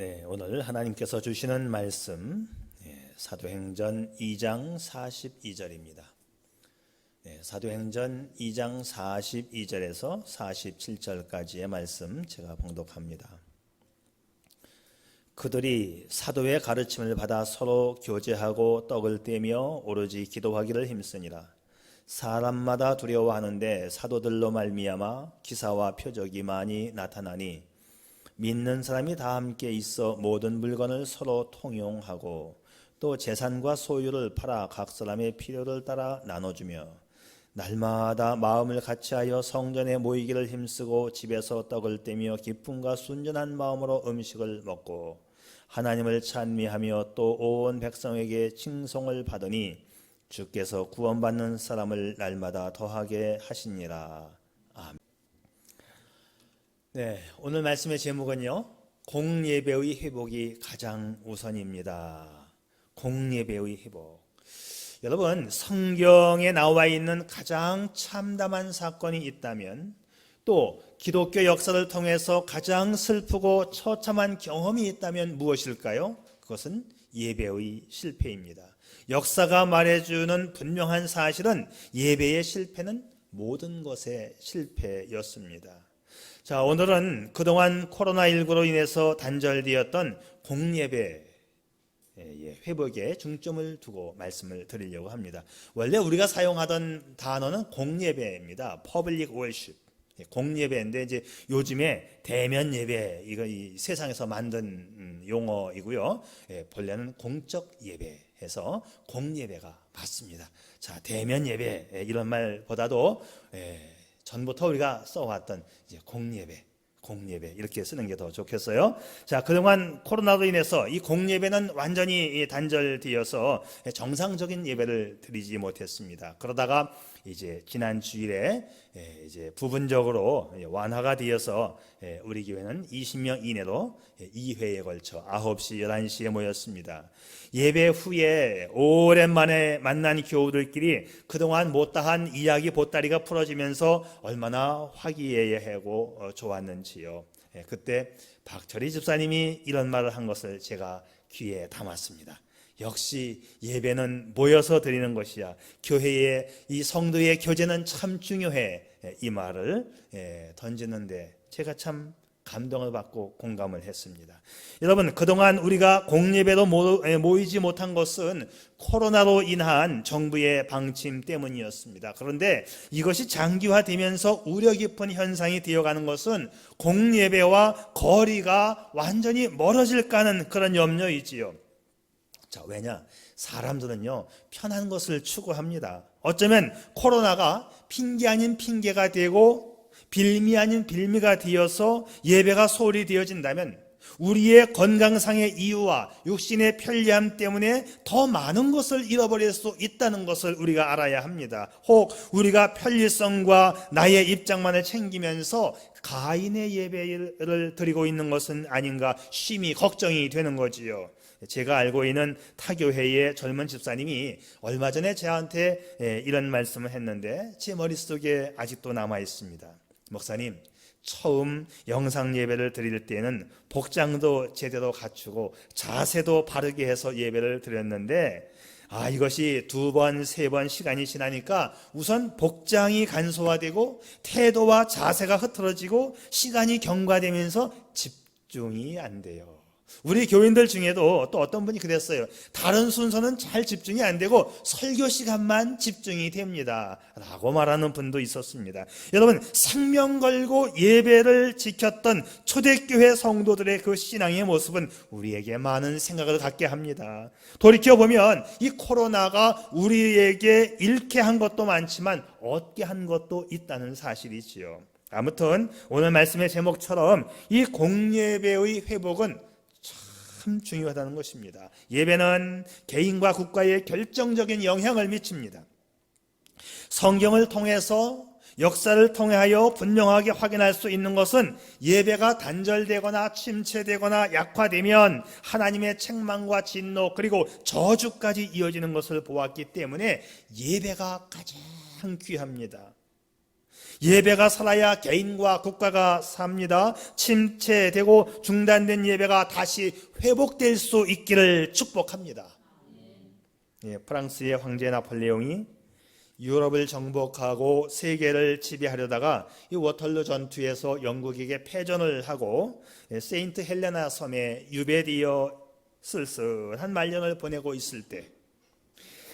네, 오늘 하나님께서 주시는 말씀 사도행전 2장 42절입니다. 사도행전 2장 42절에서 47절까지의 말씀 제가 봉독합니다. 그들이 사도의 가르침을 받아 서로 교제하고 떡을 떼며 오로지 기도하기를 힘쓰니라. 사람마다 두려워하는데 사도들로 말미암아 기사와 표적이 많이 나타나니 믿는 사람이 다 함께 있어 모든 물건을 서로 통용하고 또 재산과 소유를 팔아 각 사람의 필요를 따라 나눠주며 날마다 마음을 같이하여 성전에 모이기를 힘쓰고 집에서 떡을 떼며 기쁨과 순전한 마음으로 음식을 먹고 하나님을 찬미하며 또 온 백성에게 칭송을 받으니 주께서 구원받는 사람을 날마다 더하게 하시니라. 아멘. 네, 오늘 말씀의 제목은요, 공예배의 회복이 가장 우선입니다. 공예배의 회복. 여러분, 성경에 나와 있는 가장 참담한 사건이 있다면, 또 기독교 역사를 통해서 가장 슬프고 처참한 경험이 있다면 무엇일까요? 그것은 예배의 실패입니다. 역사가 말해주는 분명한 사실은 예배의 실패는 모든 것의 실패였습니다. 자, 오늘은 그동안 코로나19로 인해서 단절되었던 공예배 회복에 중점을 두고 말씀을 드리려고 합니다. 원래 우리가 사용하던 단어는 공예배입니다. Public Worship. 공예배인데 이제 요즘에 대면 예배, 이거 이 세상에서 만든 용어이고요. 본래는 공적 예배해서 공예배가 맞습니다. 자, 대면 예배 이런 말보다도 전부터 우리가 써왔던 이제 공예배 이렇게 쓰는 게 더 좋겠어요. 자, 그동안 코로나로 인해서 이 공예배는 완전히 단절되어서 정상적인 예배를 드리지 못했습니다. 그러다가 이제 지난 주일에 이제 부분적으로 완화가 되어서 우리 교회는 20명 이내로 2회에 걸쳐 9시, 11시에 모였습니다. 예배 후에 오랜만에 만난 교우들끼리 그동안 못다한 이야기 보따리가 풀어지면서 얼마나 화기애애하고 좋았는지요. 그때 박철희 집사님이 이런 말을 한 것을 제가 귀에 담았습니다. 역시 예배는 모여서 드리는 것이야. 교회의 이 성도의 교제는 참 중요해. 이 말을 던지는데 제가 참 감동을 받고 공감을 했습니다. 여러분, 그동안 우리가 공예배로 모이지 못한 것은 코로나로 인한 정부의 방침 때문이었습니다. 그런데 이것이 장기화되면서 우려 깊은 현상이 되어가는 것은 공예배와 거리가 완전히 멀어질까 하는 그런 염려이지요. 자, 왜냐? 사람들은요, 편한 것을 추구합니다. 어쩌면 코로나가 핑계 아닌 핑계가 되고 빌미 아닌 빌미가 되어서 예배가 소홀히 되어진다면 우리의 건강상의 이유와 육신의 편리함 때문에 더 많은 것을 잃어버릴 수 있다는 것을 우리가 알아야 합니다. 혹 우리가 편리성과 나의 입장만을 챙기면서 가인의 예배를 드리고 있는 것은 아닌가 심히 걱정이 되는 거지요. 제가 알고 있는 타교회의 젊은 집사님이 얼마 전에 저한테 이런 말씀을 했는데 제 머릿속에 아직도 남아 있습니다. 목사님, 처음 영상 예배를 드릴 때는 복장도 제대로 갖추고 자세도 바르게 해서 예배를 드렸는데 이것이 2번, 3번 시간이 지나니까 우선 복장이 간소화되고 태도와 자세가 흐트러지고 시간이 경과되면서 집중이 안 돼요. 우리 교인들 중에도 또 어떤 분이 그랬어요. 다른 순서는 잘 집중이 안 되고 설교 시간만 집중이 됩니다 라고 말하는 분도 있었습니다. 여러분, 생명 걸고 예배를 지켰던 초대교회 성도들의 그 신앙의 모습은 우리에게 많은 생각을 갖게 합니다. 돌이켜보면 이 코로나가 우리에게 잃게 한 것도 많지만 얻게 한 것도 있다는 사실이지요. 아무튼 오늘 말씀의 제목처럼 이 공예배의 회복은 참 중요하다는 것입니다. 예배는 개인과 국가에 결정적인 영향을 미칩니다. 성경을 통해서 역사를 통하여 분명하게 확인할 수 있는 것은 예배가 단절되거나 침체되거나 약화되면 하나님의 책망과 진노 그리고 저주까지 이어지는 것을 보았기 때문에 예배가 가장 귀합니다. 예배가 살아야 개인과 국가가 삽니다. 침체되고 중단된 예배가 다시 회복될 수 있기를 축복합니다. 프랑스의 황제 나폴레옹이 유럽을 정복하고 세계를 지배하려다가 이 워털루 전투에서 영국에게 패전을 하고 세인트 헬레나 섬에 유배되어 쓸쓸한 말년을 보내고 있을 때,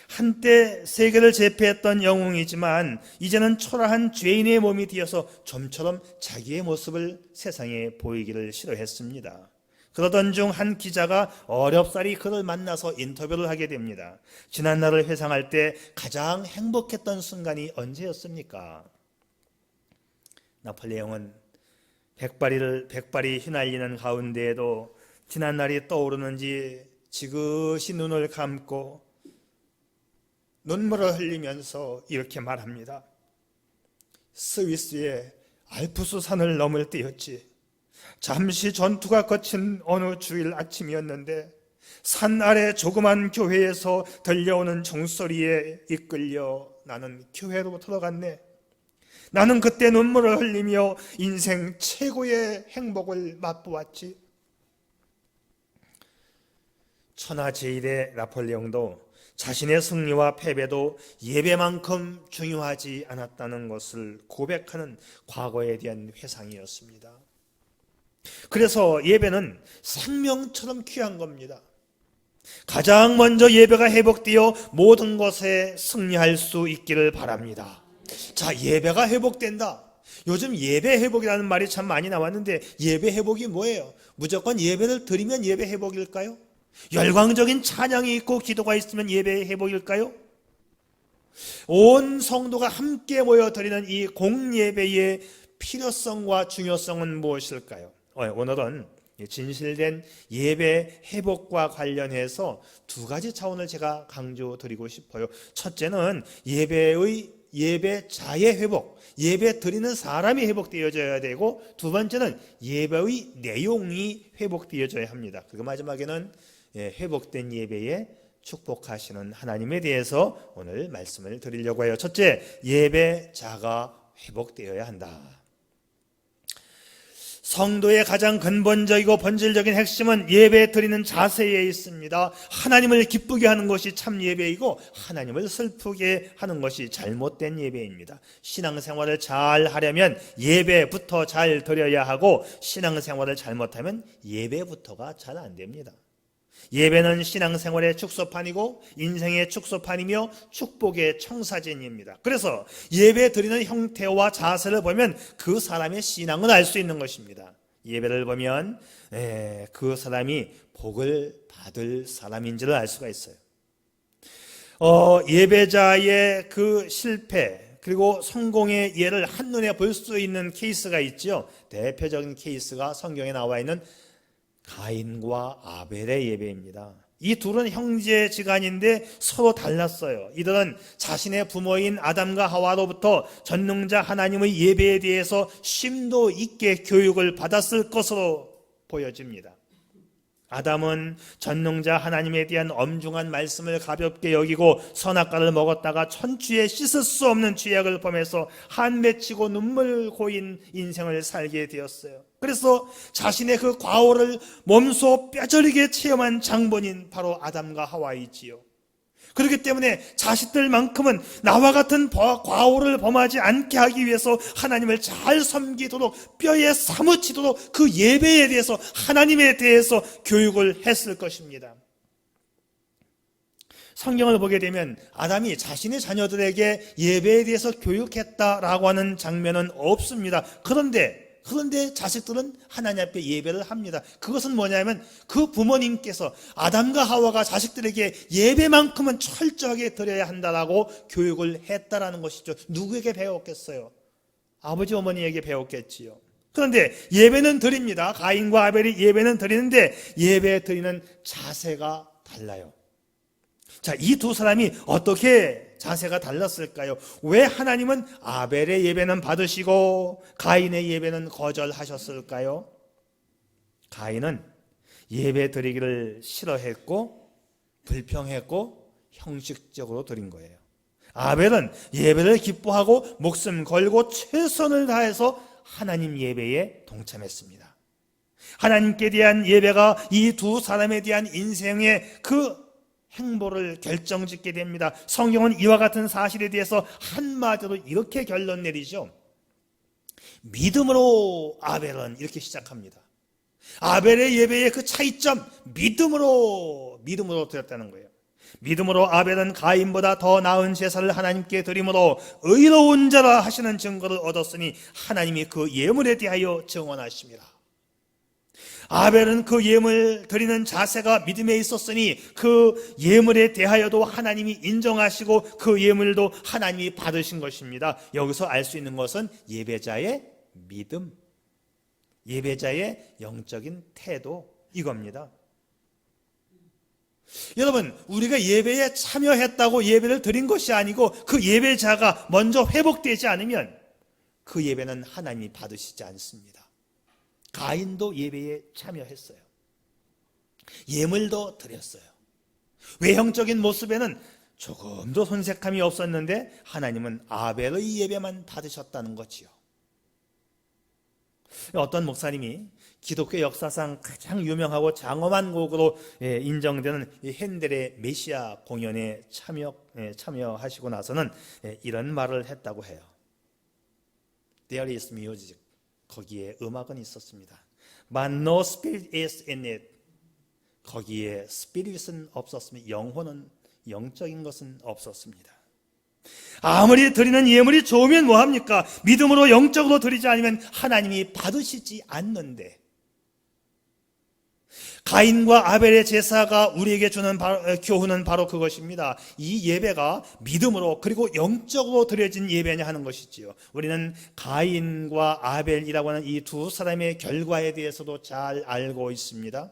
한때 세계를 제패했던 영웅이지만 이제는 초라한 죄인의 몸이 되어서 좀처럼 자기의 모습을 세상에 보이기를 싫어했습니다. 그러던 중 한 기자가 어렵사리 그를 만나서 인터뷰를 하게 됩니다. 지난날을 회상할 때 가장 행복했던 순간이 언제였습니까? 나폴레옹은 백발이 휘날리는 가운데에도 지난날이 떠오르는지 지그시 눈을 감고 눈물을 흘리면서 이렇게 말합니다. 스위스의 알프스 산을 넘을 때였지. 잠시 전투가 거친 어느 주일 아침이었는데 산 아래 조그만 교회에서 들려오는 종소리에 이끌려 나는 교회로 들어갔네. 나는 그때 눈물을 흘리며 인생 최고의 행복을 맛보았지. 천하제일의 나폴레옹도 자신의 승리와 패배도 예배만큼 중요하지 않았다는 것을 고백하는 과거에 대한 회상이었습니다. 그래서 예배는 생명처럼 귀한 겁니다. 가장 먼저 예배가 회복되어 모든 것에 승리할 수 있기를 바랍니다. 자, 예배가 회복된다. 요즘 예배 회복이라는 말이 참 많이 나왔는데 예배 회복이 뭐예요? 무조건 예배를 드리면 예배 회복일까요? 열광적인 찬양이 있고 기도가 있으면 예배의 회복일까요? 온 성도가 함께 모여 드리는 이 공예배의 필요성과 중요성은 무엇일까요? 오늘은 진실된 예배 회복과 관련해서 두 가지 차원을 제가 강조드리고 싶어요. 첫째는 예배자의 회복, 예배 드리는 사람이 회복되어져야 되고, 두 번째는 예배의 내용이 회복되어져야 합니다. 그리고 마지막에는 회복된 예배에 축복하시는 하나님에 대해서 오늘 말씀을 드리려고 해요. 첫째, 예배자가 회복되어야 한다. 성도의 가장 근본적이고 본질적인 핵심은 예배 드리는 자세에 있습니다. 하나님을 기쁘게 하는 것이 참 예배이고 하나님을 슬프게 하는 것이 잘못된 예배입니다. 신앙생활을 잘 하려면 예배부터 잘 드려야 하고, 신앙생활을 잘못하면 예배부터가 잘 안 됩니다. 예배는 신앙생활의 축소판이고 인생의 축소판이며 축복의 청사진입니다. 그래서 예배 드리는 형태와 자세를 보면 그 사람의 신앙을 알 수 있는 것입니다. 예배를 보면 그 사람이 복을 받을 사람인지를 알 수가 있어요. 예배자의 그 실패 그리고 성공의 예를 한눈에 볼 수 있는 케이스가 있죠. 대표적인 케이스가 성경에 나와 있는 가인과 아벨의 예배입니다. 이 둘은 형제지간인데 서로 달랐어요. 이들은 자신의 부모인 아담과 하와로부터 전능자 하나님의 예배에 대해서 심도 있게 교육을 받았을 것으로 보여집니다. 아담은 전능자 하나님에 대한 엄중한 말씀을 가볍게 여기고 선악과를 먹었다가 천추에 씻을 수 없는 죄악을 범해서 한 맺히고 눈물 고인 인생을 살게 되었어요. 그래서 자신의 그 과오를 몸소 뼈저리게 체험한 장본인 바로 아담과 하와이지요. 그렇기 때문에 자식들만큼은 나와 같은 과오를 범하지 않게 하기 위해서 하나님을 잘 섬기도록 뼈에 사무치도록 그 예배에 대해서 하나님에 대해서 교육을 했을 것입니다. 성경을 보게 되면 아담이 자신의 자녀들에게 예배에 대해서 교육했다라고 하는 장면은 없습니다. 그런데 자식들은 하나님 앞에 예배를 합니다. 그것은 뭐냐면 그 부모님께서 아담과 하와가 자식들에게 예배만큼은 철저하게 드려야 한다라고 교육을 했다라는 것이죠. 누구에게 배웠겠어요? 아버지 어머니에게 배웠겠지요. 그런데 예배는 드립니다. 가인과 아벨이 예배는 드리는데 예배 드리는 자세가 달라요. 자, 이 두 사람이 어떻게 자세가 달랐을까요? 왜 하나님은 아벨의 예배는 받으시고 가인의 예배는 거절하셨을까요? 가인은 예배 드리기를 싫어했고 불평했고 형식적으로 드린 거예요. 아벨은 예배를 기뻐하고 목숨 걸고 최선을 다해서 하나님 예배에 동참했습니다. 하나님께 대한 예배가 이 두 사람에 대한 인생의 그 행보를 결정짓게 됩니다. 성경은 이와 같은 사실에 대해서 한마디로 이렇게 결론 내리죠. 믿음으로 아벨은 이렇게 시작합니다. 아벨의 예배의 그 차이점, 믿음으로 드렸다는 거예요. 믿음으로 아벨은 가인보다 더 나은 제사를 하나님께 드림으로 의로운 자라 하시는 증거를 얻었으니 하나님이 그 예물에 대하여 증언하십니다. 아벨은 그 예물 드리는 자세가 믿음에 있었으니 그 예물에 대하여도 하나님이 인정하시고 그 예물도 하나님이 받으신 것입니다. 여기서 알 수 있는 것은 예배자의 믿음, 예배자의 영적인 태도, 이겁니다. 여러분, 우리가 예배에 참여했다고 예배를 드린 것이 아니고 그 예배자가 먼저 회복되지 않으면 그 예배는 하나님이 받으시지 않습니다. 가인도 예배에 참여했어요. 예물도 드렸어요. 외형적인 모습에는 조금도 손색함이 없었는데 하나님은 아벨의 예배만 받으셨다는 거지요. 어떤 목사님이 기독교 역사상 가장 유명하고 장엄한 곡으로 인정되는 핸델의 메시아 공연에 참여하시고 나서는 이런 말을 했다고 해요. There is music. 거기에 음악은 있었습니다. But no spirit is in it. 거기에 스피릿은 없었습니다. 영적인 것은 없었습니다. 아무리 드리는 예물이 좋으면 뭐합니까? 믿음으로 영적으로 드리지 않으면 하나님이 받으시지 않는데, 가인과 아벨의 제사가 우리에게 주는 교훈은 바로 그것입니다. 이 예배가 믿음으로 그리고 영적으로 드려진 예배냐 하는 것이지요. 우리는 가인과 아벨이라고 하는 이 두 사람의 결과에 대해서도 잘 알고 있습니다.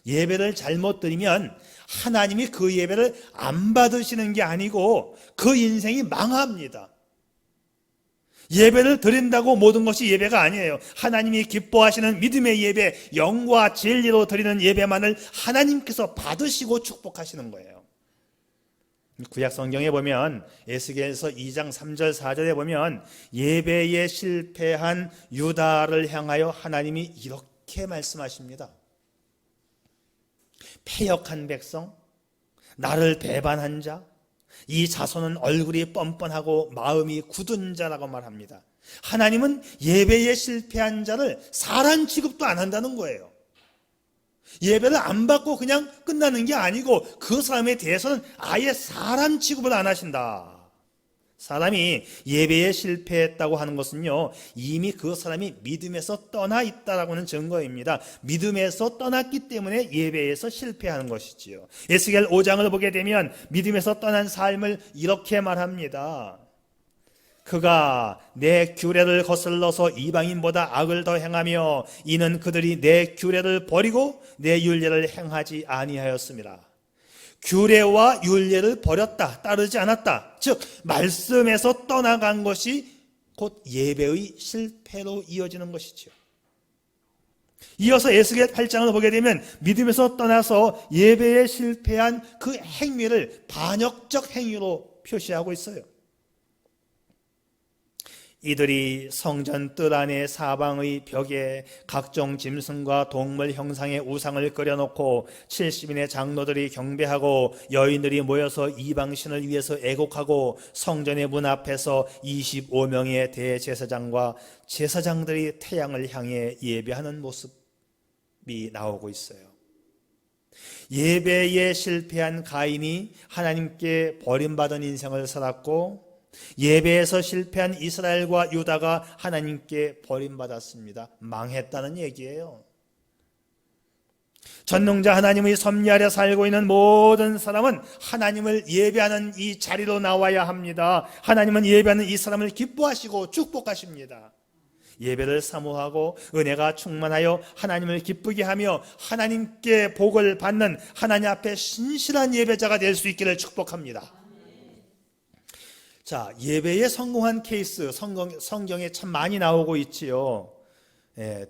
예배를 잘못 드리면 하나님이 그 예배를 안 받으시는 게 아니고 그 인생이 망합니다. 예배를 드린다고 모든 것이 예배가 아니에요. 하나님이 기뻐하시는 믿음의 예배, 영과 진리로 드리는 예배만을 하나님께서 받으시고 축복하시는 거예요. 구약 성경에 보면 에스겔서 2장 3절 4절에 보면 예배에 실패한 유다를 향하여 하나님이 이렇게 말씀하십니다. 패역한 백성, 나를 배반한 자, 이 자손은 얼굴이 뻔뻔하고 마음이 굳은 자라고 말합니다. 하나님은 예배에 실패한 자를 사람 취급도 안 한다는 거예요. 예배를 안 받고 그냥 끝나는 게 아니고 그 사람에 대해서는 아예 사람 취급을 안 하신다. 사람이 예배에 실패했다고 하는 것은요, 이미 그 사람이 믿음에서 떠나 있다라고 하는 증거입니다. 믿음에서 떠났기 때문에 예배에서 실패하는 것이지요. 에스겔 5장을 보게 되면 믿음에서 떠난 삶을 이렇게 말합니다. 그가 내 규례를 거슬러서 이방인보다 악을 더 행하며 이는 그들이 내 규례를 버리고 내 율례를 행하지 아니하였습니다. 규례와 율례를 버렸다, 따르지 않았다. 즉 말씀에서 떠나간 것이 곧 예배의 실패로 이어지는 것이죠. 이어서 에스겔 8장을 보게 되면 믿음에서 떠나서 예배에 실패한 그 행위를 반역적 행위로 표시하고 있어요. 이들이 성전 뜰 안에 사방의 벽에 각종 짐승과 동물 형상의 우상을 그려놓고 70인의 장로들이 경배하고 여인들이 모여서 이방신을 위해서 애곡하고 성전의 문 앞에서 25명의 대제사장과 제사장들이 태양을 향해 예배하는 모습이 나오고 있어요. 예배에 실패한 가인이 하나님께 버림받은 인생을 살았고 예배에서 실패한 이스라엘과 유다가 하나님께 버림받았습니다. 망했다는 얘기예요. 전능자 하나님의 섭리 아래 살고 있는 모든 사람은 하나님을 예배하는 이 자리로 나와야 합니다. 하나님은 예배하는 이 사람을 기뻐하시고 축복하십니다. 예배를 사모하고 은혜가 충만하여 하나님을 기쁘게 하며 하나님께 복을 받는 하나님 앞에 신실한 예배자가 될 수 있기를 축복합니다. 자, 예배에 성공한 케이스 성경에 참 많이 나오고 있지요.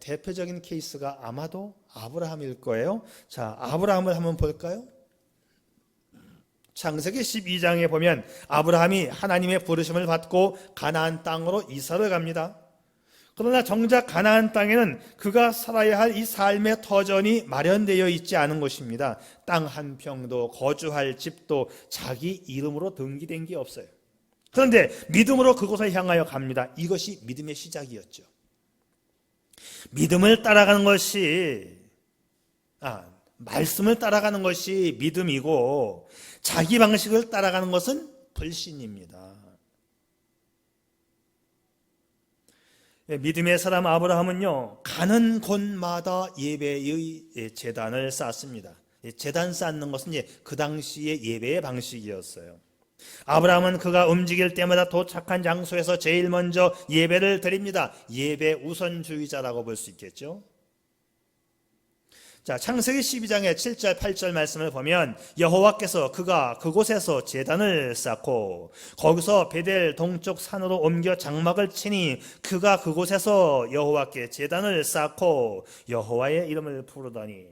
대표적인 케이스가 아마도 아브라함일 거예요. 자, 아브라함을 한번 볼까요? 창세기 12장에 보면 아브라함이 하나님의 부르심을 받고 가나안 땅으로 이사를 갑니다. 그러나 정작 가나안 땅에는 그가 살아야 할 이 삶의 터전이 마련되어 있지 않은 것입니다. 땅 한 평도 거주할 집도 자기 이름으로 등기된 게 없어요. 그런데 믿음으로 그곳을 향하여 갑니다. 이것이 믿음의 시작이었죠. 믿음을 따라가는 것이 말씀을 따라가는 것이 믿음이고 자기 방식을 따라가는 것은 불신입니다. 믿음의 사람 아브라함은요, 가는 곳마다 예배의 제단을 쌓습니다. 제단 쌓는 것은 그 당시의 예배의 방식이었어요. 아브라함은 그가 움직일 때마다 도착한 장소에서 제일 먼저 예배를 드립니다. 예배 우선주의자라고 볼 수 있겠죠. 자, 창세기 12장의 7절 8절 말씀을 보면 여호와께서 그가 그곳에서 제단을 쌓고 거기서 베델 동쪽 산으로 옮겨 장막을 치니 그가 그곳에서 여호와께 제단을 쌓고 여호와의 이름을 부르더니.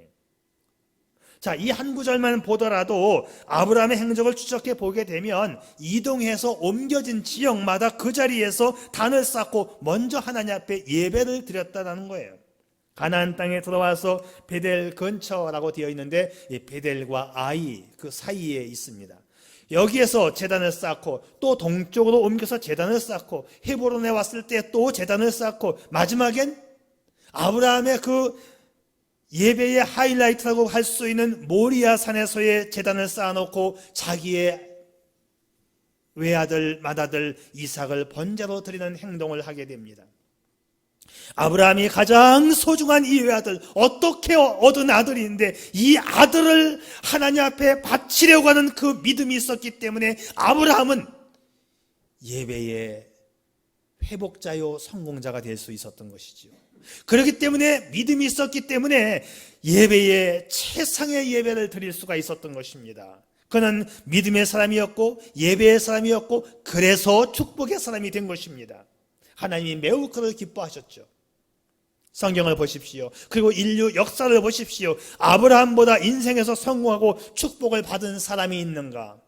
자, 이 한 구절만 보더라도 아브라함의 행적을 추적해 보게 되면 이동해서 옮겨진 지역마다 그 자리에서 단을 쌓고 먼저 하나님 앞에 예배를 드렸다는 거예요. 가나안 땅에 들어와서 베델 근처라고 되어 있는데 이 베델과 아이 그 사이에 있습니다. 여기에서 제단을 쌓고 또 동쪽으로 옮겨서 제단을 쌓고 헤브론에 왔을 때 또 제단을 쌓고 마지막엔 아브라함의 그 예배의 하이라이트라고 할 수 있는 모리아 산에서의 제단을 쌓아놓고 자기의 외아들 맏아들 이삭을 번제로 드리는 행동을 하게 됩니다. 아브라함이 가장 소중한 이 외아들, 어떻게 얻은 아들인데 이 아들을 하나님 앞에 바치려고 하는 그 믿음이 있었기 때문에 아브라함은 예배의 회복자요 성공자가 될 수 있었던 것이지요. 그렇기 때문에 믿음이 있었기 때문에 예배의 최상의 예배를 드릴 수가 있었던 것입니다. 그는 믿음의 사람이었고 예배의 사람이었고 그래서 축복의 사람이 된 것입니다. 하나님이 매우 그를 기뻐하셨죠. 성경을 보십시오. 그리고 인류 역사를 보십시오. 아브라함보다 인생에서 성공하고 축복을 받은 사람이 있는가?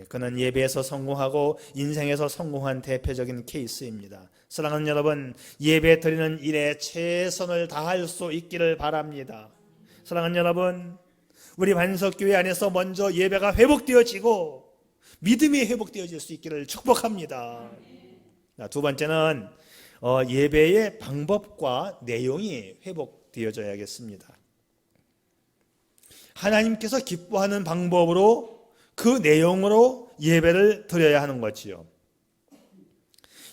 그는 예배에서 성공하고 인생에서 성공한 대표적인 케이스입니다. 사랑하는 여러분, 예배 드리는 일에 최선을 다할 수 있기를 바랍니다. 사랑하는 여러분, 우리 반석교회 안에서 먼저 예배가 회복되어지고 믿음이 회복되어질 수 있기를 축복합니다. 두 번째는 예배의 방법과 내용이 회복되어져야겠습니다. 하나님께서 기뻐하는 방법으로 그 내용으로 예배를 드려야 하는 거지요.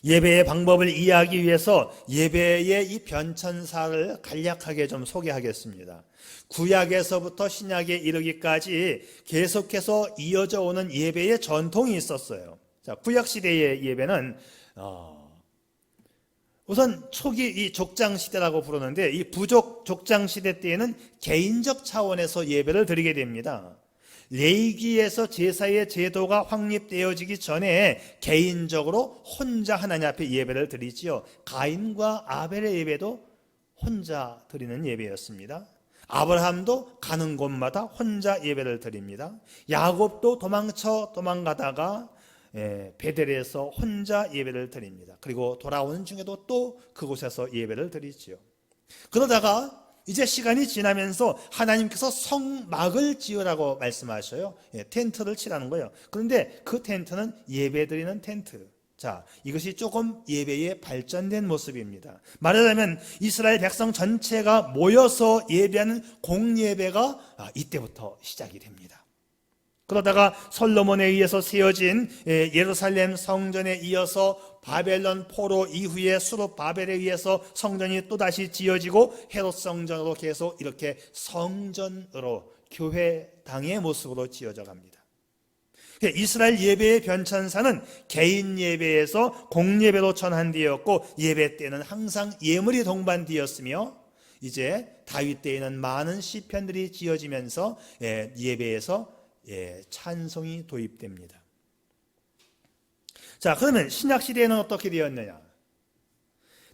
예배의 방법을 이해하기 위해서 예배의 이 변천사를 간략하게 좀 소개하겠습니다. 구약에서부터 신약에 이르기까지 계속해서 이어져 오는 예배의 전통이 있었어요. 자, 구약 시대의 예배는 우선 초기 이 족장 시대라고 부르는데 이 부족 족장 시대 때에는 개인적 차원에서 예배를 드리게 됩니다. 레위기에서 제사의 제도가 확립되어지기 전에 개인적으로 혼자 하나님 앞에 예배를 드리지요. 가인과 아벨의 예배도 혼자 드리는 예배였습니다. 아브라함도 가는 곳마다 혼자 예배를 드립니다. 야곱도 도망가다가 베델에서 혼자 예배를 드립니다. 그리고 돌아오는 중에도 또 그곳에서 예배를 드리지요. 그러다가 이제 시간이 지나면서 하나님께서 성막을 지으라고 말씀하셔요. 텐트를 치라는 거예요. 그런데 그 텐트는 예배드리는 텐트. 자, 이것이 조금 예배의 발전된 모습입니다. 말하자면 이스라엘 백성 전체가 모여서 예배하는 공예배가 이때부터 시작이 됩니다. 그러다가 솔로몬에 의해서 세워진 예루살렘 성전에 이어서 바벨론 포로 이후에 수르바벨에 의해서 성전이 또다시 지어지고 헤롯 성전으로 계속 이렇게 성전으로 교회당의 모습으로 지어져 갑니다. 이스라엘 예배의 변천사는 개인 예배에서 공예배로 전환되었고 예배 때는 항상 예물이 동반되었으며 이제 다윗 때에는 많은 시편들이 지어지면서 예배에서 찬송이 도입됩니다. 자, 그러면 신약 시대에는 어떻게 되었느냐?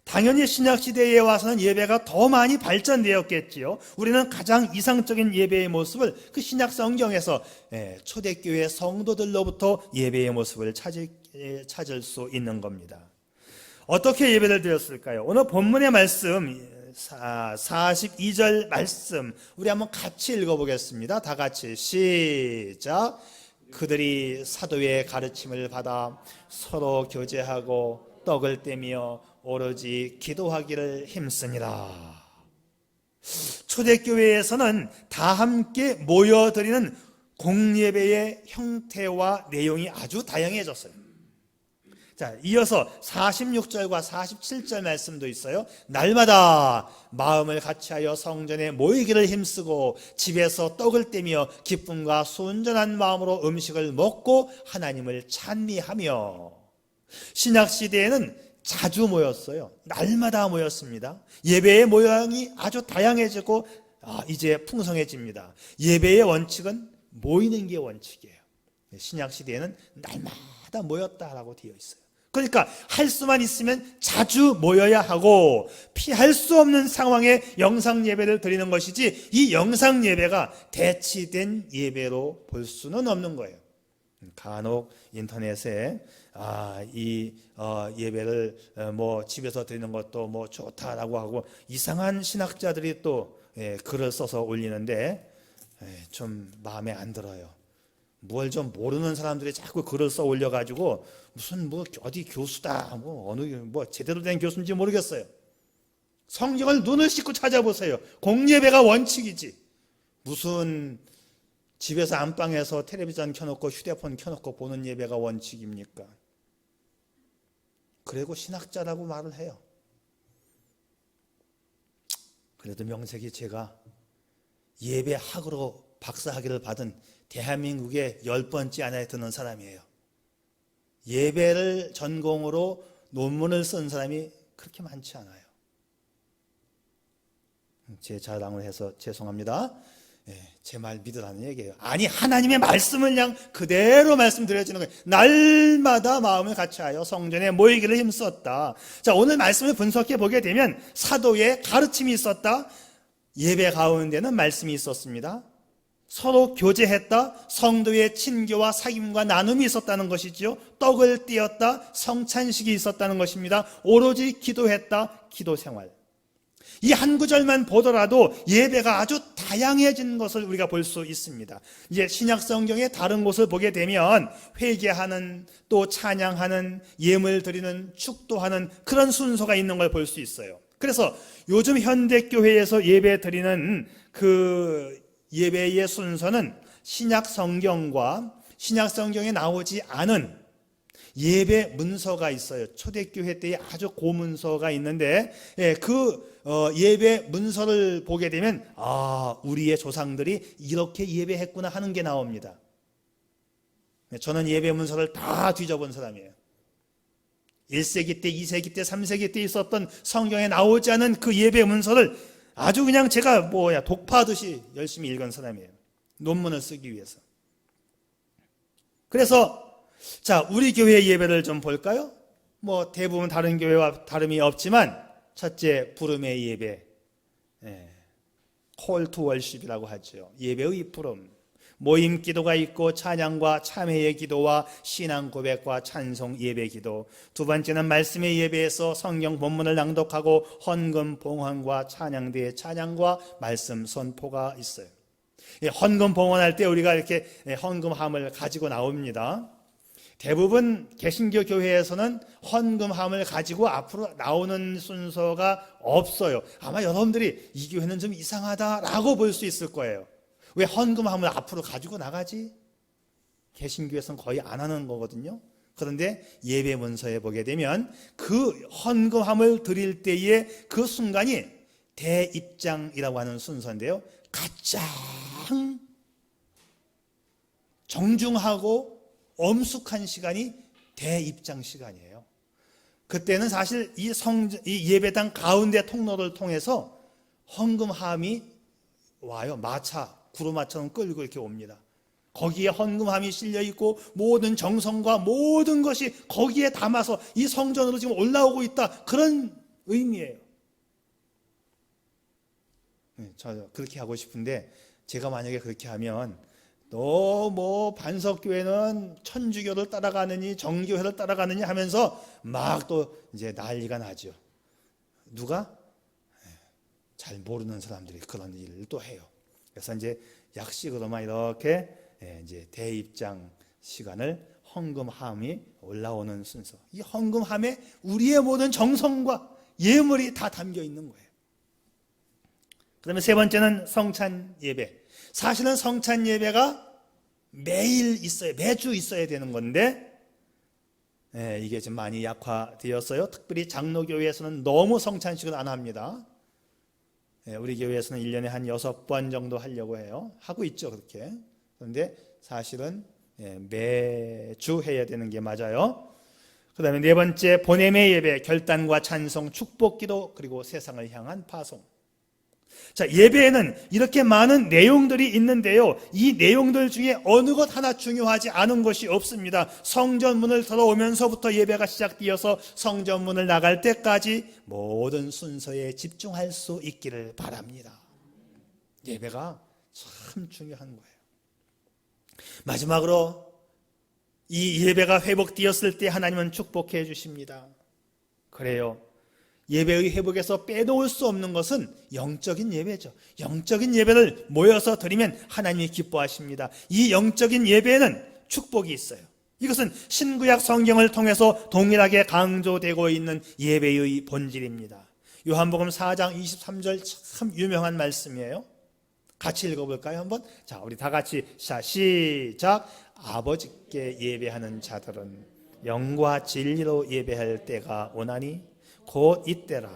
당연히 신약시대에 와서는 예배가 더 많이 발전되었겠지요. 우리는 가장 이상적인 예배의 모습을 그 신약 성경에서 초대교회 성도들로부터 예배의 모습을 찾을 수 있는 겁니다. 어떻게 예배를 드렸을까요? 오늘 본문의 말씀 42절 말씀 우리 한번 같이 읽어보겠습니다. 다 같이 시작. 그들이 사도의 가르침을 받아 서로 교제하고 떡을 떼며 오로지 기도하기를 힘쓰니라. 초대교회에서는 다 함께 모여드리는 공예배의 형태와 내용이 아주 다양해졌어요. 자, 이어서 46절과 47절 말씀도 있어요. 날마다 마음을 같이하여 성전에 모이기를 힘쓰고 집에서 떡을 떼며 기쁨과 순전한 마음으로 음식을 먹고 하나님을 찬미하며. 신약시대에는 자주 모였어요. 날마다 모였습니다. 예배의 모양이 아주 다양해지고 이제 풍성해집니다. 예배의 원칙은 모이는 게 원칙이에요. 신약시대에는 날마다 모였다라고 되어 있어요. 그러니까 할 수만 있으면 자주 모여야 하고 피할 수 없는 상황에 영상 예배를 드리는 것이지 이 영상 예배가 대치된 예배로 볼 수는 없는 거예요. 간혹 인터넷에 이 예배를 뭐 집에서 드리는 것도 뭐 좋다라고 하고 이상한 신학자들이 또 글을 써서 올리는데 좀 마음에 안 들어요. 뭘 좀 모르는 사람들이 자꾸 글을 써 올려가지고 무슨 뭐 어디 교수다 뭐 제대로 된 교수인지 모르겠어요. 성경을 눈을 씻고 찾아보세요. 공예배가 원칙이지 무슨 집에서 안방에서 텔레비전 켜놓고 휴대폰 켜놓고 보는 예배가 원칙입니까? 그리고 신학자라고 말을 해요. 그래도 명색이 제가 예배학으로 박사학위를 받은 대한민국의 10번째 안에 드는 사람이에요. 예배를 전공으로 논문을 쓴 사람이 그렇게 많지 않아요. 제 자랑을 해서 죄송합니다. 제 말 믿으라는 얘기예요. 아니 하나님의 말씀을 그냥 그대로 말씀드려지는 거예요. 날마다 마음을 같이하여 성전에 모이기를 힘썼다. 자, 오늘 말씀을 분석해 보게 되면 사도의 가르침이 있었다. 예배 가운데는 말씀이 있었습니다. 서로 교제했다. 성도의 친교와 사귐과 나눔이 있었다는 것이지요. 떡을 띄었다. 성찬식이 있었다는 것입니다. 오로지 기도했다. 기도생활. 이 한 구절만 보더라도 예배가 아주 다양해진 것을 우리가 볼 수 있습니다. 이제 신약 성경의 다른 곳을 보게 되면 회개하는, 또 찬양하는, 예물 드리는, 축도하는 그런 순서가 있는 걸 볼 수 있어요. 그래서 요즘 현대 교회에서 예배 드리는 그 예배의 순서는 신약 성경과 신약 성경에 나오지 않은 예배 문서가 있어요. 초대교회 때에 아주 고문서가 있는데 그 예배 문서를 보게 되면 우리의 조상들이 이렇게 예배했구나 하는 게 나옵니다. 저는 예배 문서를 다 뒤져본 사람이에요. 1세기 때, 2세기 때, 3세기 때 있었던 성경에 나오지 않은 그 예배 문서를 아주 그냥 제가 독파하듯이 열심히 읽은 사람이에요. 논문을 쓰기 위해서. 그래서 자, 우리 교회의 예배를 좀 볼까요? 뭐 대부분 다른 교회와 다름이 없지만 첫째, 부름의 예배, Call to Worship이라고 하죠. 예배의 부름. 모임 기도가 있고 찬양과 참회의 기도와 신앙 고백과 찬송 예배 기도. 두 번째는 말씀의 예배에서 성경 본문을 낭독하고 헌금 봉헌과 찬양대의 찬양과 말씀 선포가 있어요. 헌금 봉헌할 때 우리가 이렇게 헌금함을 가지고 나옵니다. 대부분 개신교 교회에서는 헌금함을 가지고 앞으로 나오는 순서가 없어요. 아마 여러분들이 이 교회는 좀 이상하다라고 볼 수 있을 거예요. 왜 헌금함을 앞으로 가지고 나가지? 개신교에서는 거의 안 하는 거거든요. 그런데 예배 문서에 보게 되면 그 헌금함을 드릴 때의 그 순간이 대입장이라고 하는 순서인데요. 가장 정중하고 엄숙한 시간이 대입장 시간이에요. 그때는 사실 이 예배당 가운데 통로를 통해서 헌금함이 와요. 구루마처럼 끌고 이렇게 옵니다. 거기에 헌금함이 실려 있고 모든 정성과 모든 것이 거기에 담아서 이 성전으로 지금 올라오고 있다. 그런 의미예요. 저 그렇게 하고 싶은데 제가 만약에 그렇게 하면 너 뭐 반석교회는 천주교를 따라가느니 정교회를 따라가느니 하면서 막 또 이제 난리가 나죠. 누가? 잘 모르는 사람들이 그런 일을 또 해요. 그래서 이제 약식으로만 이렇게 이제 대입장 시간을 헌금함이 올라오는 순서. 이 헌금함에 우리의 모든 정성과 예물이 다 담겨 있는 거예요. 그다음에 세 번째는 성찬 예배. 사실은 성찬 예배가 매일 있어요. 매주 있어야 되는 건데 이게 좀 많이 약화되었어요. 특별히 장로교회에서는 너무 성찬식을 안 합니다. 우리 교회에서는 1년에 한 6번 정도 하려고 해요. 하고 있죠, 그렇게. 그런데 사실은 매주 해야 되는 게 맞아요. 그 다음에 네 번째, 보냄의 예배, 결단과 찬송, 축복기도, 그리고 세상을 향한 파송. 자, 예배에는 이렇게 많은 내용들이 있는데요, 이 내용들 중에 어느 것 하나 중요하지 않은 것이 없습니다. 성전문을 들어오면서부터 예배가 시작되어서 성전문을 나갈 때까지 모든 순서에 집중할 수 있기를 바랍니다. 예배가 참 중요한 거예요. 마지막으로 이 예배가 회복되었을 때 하나님은 축복해 주십니다. 그래요, 예배의 회복에서 빼놓을 수 없는 것은 영적인 예배죠. 영적인 예배를 모여서 드리면 하나님이 기뻐하십니다. 이 영적인 예배에는 축복이 있어요. 이것은 신구약 성경을 통해서 동일하게 강조되고 있는 예배의 본질입니다. 요한복음 4장 23절 참 유명한 말씀이에요. 같이 읽어볼까요, 한번? 자, 우리 다 같이 시작. 아버지께 예배하는 자들은 영과 진리로 예배할 때가 오나니 곧 이때라.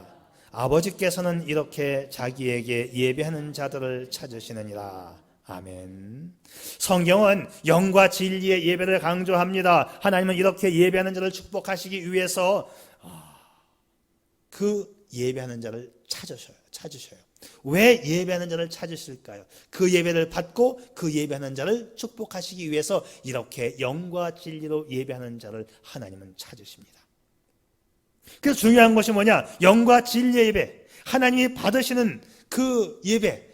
아버지께서는 이렇게 자기에게 예배하는 자들을 찾으시느니라. 아멘. 성경은 영과 진리의 예배를 강조합니다. 하나님은 이렇게 예배하는 자를 축복하시기 위해서 그 예배하는 자를 찾으셔요. 왜 예배하는 자를 찾으실까요? 그 예배를 받고 그 예배하는 자를 축복하시기 위해서 이렇게 영과 진리로 예배하는 자를 하나님은 찾으십니다. 그래서 중요한 것이 뭐냐? 영과 진리의 예배, 하나님이 받으시는 그 예배.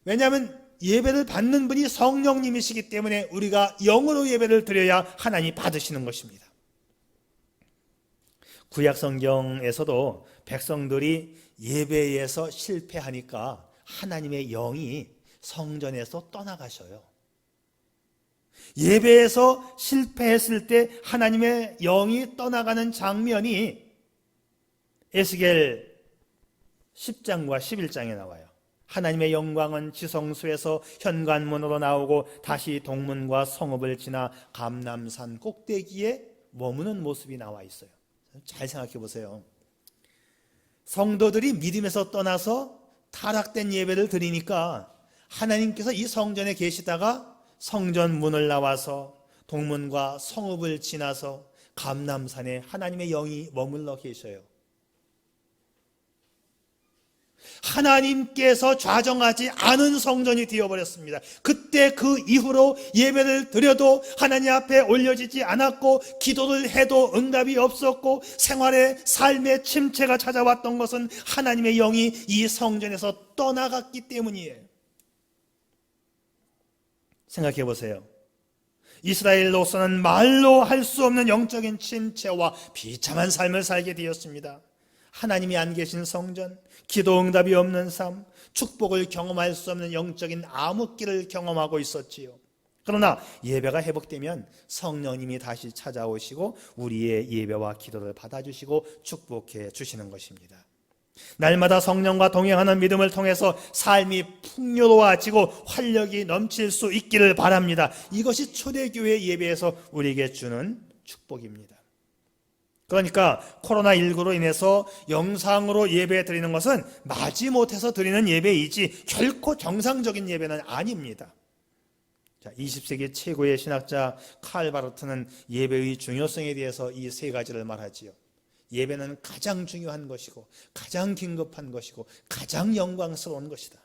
왜냐하면 예배를 받는 분이 성령님이시기 때문에 우리가 영으로 예배를 드려야 하나님이 받으시는 것입니다. 구약 성경에서도 백성들이 예배에서 실패하니까 하나님의 영이 성전에서 떠나가셔요. 예배에서 실패했을 때 하나님의 영이 떠나가는 장면이 에스겔 10장과 11장에 나와요. 하나님의 영광은 지성소에서 현관문으로 나오고 다시 동문과 성읍을 지나 감람산 꼭대기에 머무는 모습이 나와 있어요. 잘 생각해 보세요. 성도들이 믿음에서 떠나서 타락된 예배를 드리니까 하나님께서 이 성전에 계시다가 성전 문을 나와서 동문과 성읍을 지나서 감람산에 하나님의 영이 머물러 계셔요. 하나님께서 좌정하지 않은 성전이 되어버렸습니다. 그때 그 이후로 예배를 드려도 하나님 앞에 올려지지 않았고, 기도를 해도 응답이 없었고, 생활의 삶의 침체가 찾아왔던 것은 하나님의 영이 이 성전에서 떠나갔기 때문이에요. 생각해 보세요. 이스라엘로서는 말로 할 수 없는 영적인 침체와 비참한 삶을 살게 되었습니다. 하나님이 안 계신 성전, 기도 응답이 없는 삶, 축복을 경험할 수 없는 영적인 암흑기를 경험하고 있었지요. 그러나 예배가 회복되면 성령님이 다시 찾아오시고 우리의 예배와 기도를 받아주시고 축복해 주시는 것입니다. 날마다 성령과 동행하는 믿음을 통해서 삶이 풍요로워지고 활력이 넘칠 수 있기를 바랍니다. 이것이 초대교회 예배에서 우리에게 주는 축복입니다. 그러니까 코로나19로 인해서 영상으로 예배 드리는 것은 마지못해서 드리는 예배이지 결코 정상적인 예배는 아닙니다. 자, 20세기 최고의 신학자 칼 바르트는 예배의 중요성에 대해서 이 세 가지를 말하지요. 예배는 가장 중요한 것이고 가장 긴급한 것이고 가장 영광스러운 것이다.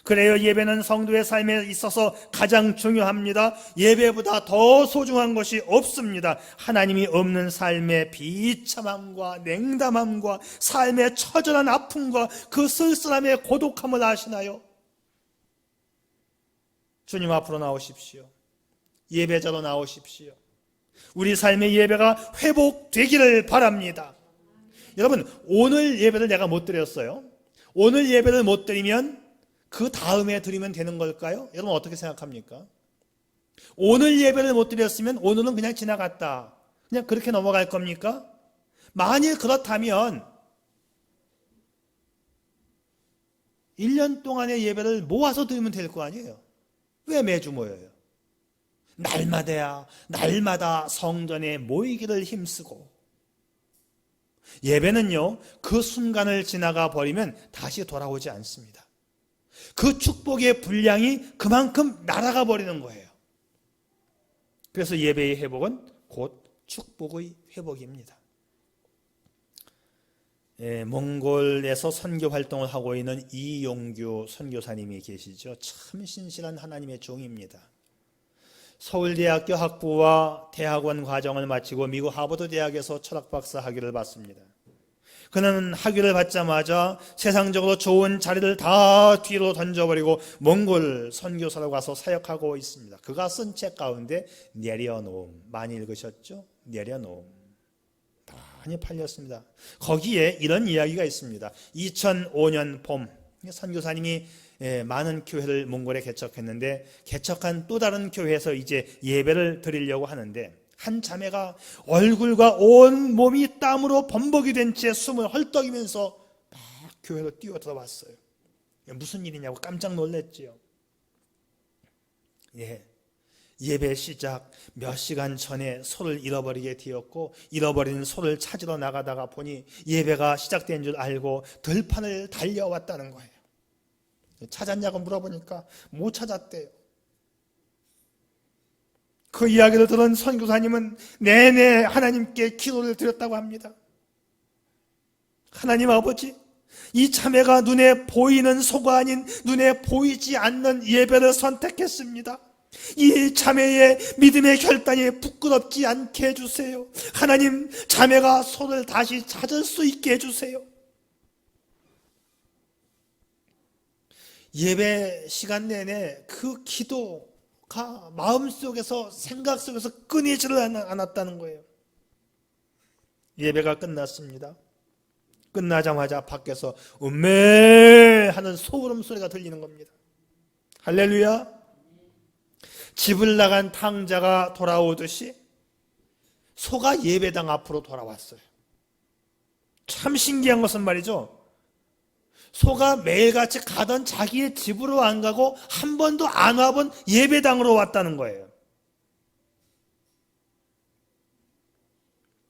그래요. 예배는 성도의 삶에 있어서 가장 중요합니다. 예배보다 더 소중한 것이 없습니다. 하나님이 없는 삶의 비참함과 냉담함과 삶의 처절한 아픔과 그 쓸쓸함의 고독함을 아시나요? 주님 앞으로 나오십시오. 예배자로 나오십시오. 우리 삶의 예배가 회복되기를 바랍니다. 여러분, 오늘 예배를 내가 못 드렸어요. 오늘 예배를 못 드리면 그 다음에 드리면 되는 걸까요? 여러분 어떻게 생각합니까? 오늘 예배를 못 드렸으면 오늘은 그냥 지나갔다, 그냥 그렇게 넘어갈 겁니까? 만일 그렇다면 1년 동안의 예배를 모아서 드리면 될 거 아니에요? 왜 매주 모여요? 날마다 성전에 모이기를 힘쓰고, 예배는요 그 순간을 지나가 버리면 다시 돌아오지 않습니다. 그 축복의 분량이 그만큼 날아가 버리는 거예요. 그래서 예배의 회복은 곧 축복의 회복입니다. 몽골에서 선교 활동을 하고 있는 이용규 선교사님이 계시죠. 참 신실한 하나님의 종입니다. 서울대학교 학부와 대학원 과정을 마치고 미국 하버드 대학에서 철학박사 학위를 받습니다. 그는 학위를 받자마자 세상적으로 좋은 자리를 다 뒤로 던져버리고 몽골 선교사로 가서 사역하고 있습니다. 그가 쓴 책 가운데 내려놓음, 많이 읽으셨죠? 내려놓음 많이 팔렸습니다. 거기에 이런 이야기가 있습니다. 2005년 봄 선교사님이 많은 교회를 몽골에 개척했는데, 개척한 또 다른 교회에서 이제 예배를 드리려고 하는데, 한 자매가 얼굴과 온 몸이 땀으로 범벅이 된 채 숨을 헐떡이면서 막 교회로 뛰어 들어왔어요. 무슨 일이냐고 깜짝 놀랐지요. 예배 시작 몇 시간 전에 소를 잃어버리게 되었고, 잃어버린 소를 찾으러 나가다가 보니 예배가 시작된 줄 알고 들판을 달려왔다는 거예요. 찾았냐고 물어보니까 못 찾았대요. 그 이야기를 들은 선교사님은 내내 하나님께 기도를 드렸다고 합니다. 하나님 아버지, 이 자매가 눈에 보이는 소가 아닌 눈에 보이지 않는 예배를 선택했습니다. 이 자매의 믿음의 결단이 부끄럽지 않게 해주세요. 하나님, 자매가 소를 다시 찾을 수 있게 해주세요. 예배 시간 내내 그 기도가 마음속에서, 생각 속에서 끊이지를 않았다는 거예요. 예배가 끝났습니다. 끝나자마자 밖에서 음메 하는 소름 소리가 들리는 겁니다. 할렐루야. 집을 나간 탕자가 돌아오듯이 소가 예배당 앞으로 돌아왔어요. 참 신기한 것은 말이죠, 소가 매일같이 가던 자기의 집으로 안 가고 한 번도 안 와본 예배당으로 왔다는 거예요.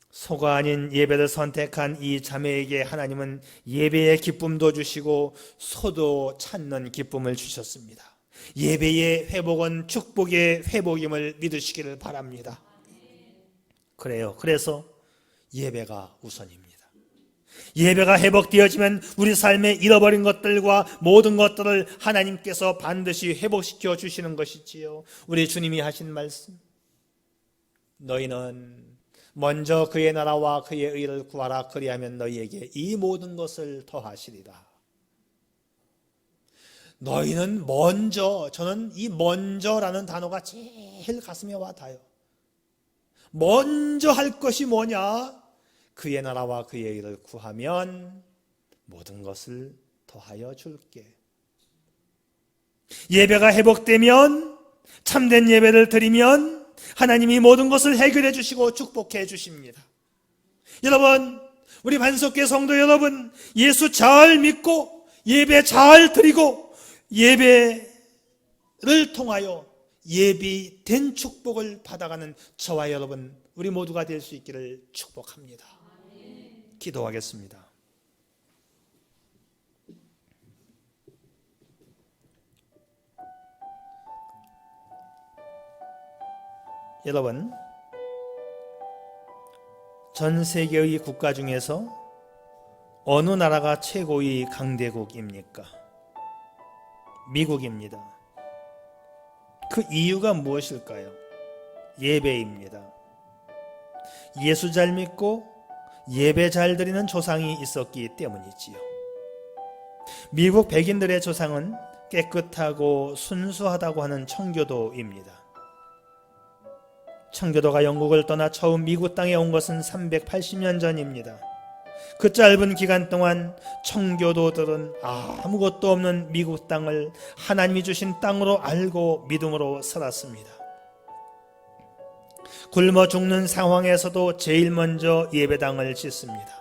소가 아닌 예배를 선택한 이 자매에게 하나님은 예배의 기쁨도 주시고 소도 찾는 기쁨을 주셨습니다. 예배의 회복은 축복의 회복임을 믿으시기를 바랍니다. 그래요. 그래서 예배가 우선입니다. 예배가 회복되어지면 우리 삶에 잃어버린 것들과 모든 것들을 하나님께서 반드시 회복시켜 주시는 것이지요. 우리 주님이 하신 말씀, 너희는 먼저 그의 나라와 그의 의를 구하라. 그리하면 너희에게 이 모든 것을 더하시리라. 너희는 먼저, 저는 이 먼저라는 단어가 제일 가슴에 와 닿아요. 먼저 할 것이 뭐냐? 그의 나라와 그의 의를 구하면 모든 것을 더하여 줄게. 예배가 회복되면, 참된 예배를 드리면 하나님이 모든 것을 해결해 주시고 축복해 주십니다. 여러분, 우리 반석교회 성도 여러분, 예수 잘 믿고 예배 잘 드리고 예배를 통하여 예비된 축복을 받아가는 저와 여러분, 우리 모두가 될 수 있기를 축복합니다. 기도하겠습니다. 여러분, 전 세계의 국가 중에서 어느 나라가 최고의 강대국입니까? 미국입니다. 그 이유가 무엇일까요? 예배입니다. 예수 잘 믿고 예배 잘 드리는 조상이 있었기 때문이지요. 미국 백인들의 조상은 깨끗하고 순수하다고 하는 청교도입니다. 청교도가 영국을 떠나 처음 미국 땅에 온 것은 380년 전입니다. 그 짧은 기간 동안 청교도들은 아무것도 없는 미국 땅을 하나님이 주신 땅으로 알고 믿음으로 살았습니다. 굶어 죽는 상황에서도 제일 먼저 예배당을 짓습니다.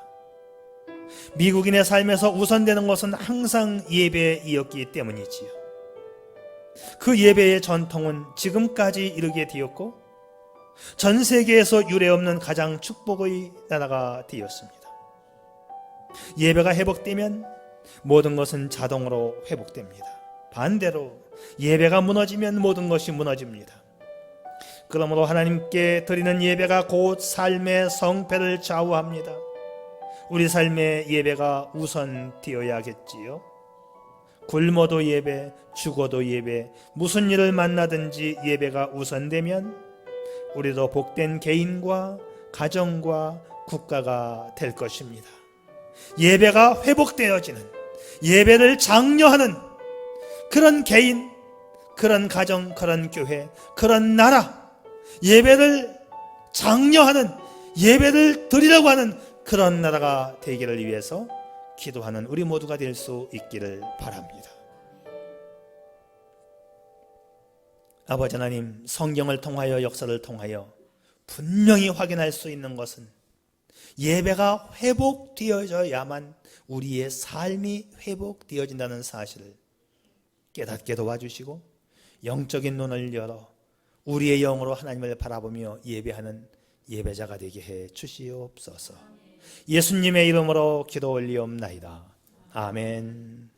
미국인의 삶에서 우선되는 것은 항상 예배이었기 때문이지요. 그 예배의 전통은 지금까지 이르게 되었고 전 세계에서 유례없는 가장 축복의 나라가 되었습니다. 예배가 회복되면 모든 것은 자동으로 회복됩니다. 반대로 예배가 무너지면 모든 것이 무너집니다. 그러므로 하나님께 드리는 예배가 곧 삶의 성패를 좌우합니다. 우리 삶의 예배가 우선되어야겠지요. 굶어도 예배, 죽어도 예배, 무슨 일을 만나든지 예배가 우선되면 우리도 복된 개인과 가정과 국가가 될 것입니다. 예배가 회복되어지는, 예배를 장려하는 그런 개인, 그런 가정, 그런 교회, 그런 나라, 예배를 장려하는, 예배를 드리려고 하는 그런 나라가 되기를 위해서 기도하는 우리 모두가 될 수 있기를 바랍니다. 아버지 하나님, 성경을 통하여 역사를 통하여 분명히 확인할 수 있는 것은 예배가 회복되어져야만 우리의 삶이 회복되어진다는 사실을 깨닫게 도와주시고 영적인 눈을 열어 우리의 영으로 하나님을 바라보며 예배하는 예배자가 되게 해 주시옵소서. 예수님의 이름으로 기도 올리옵나이다. 아멘.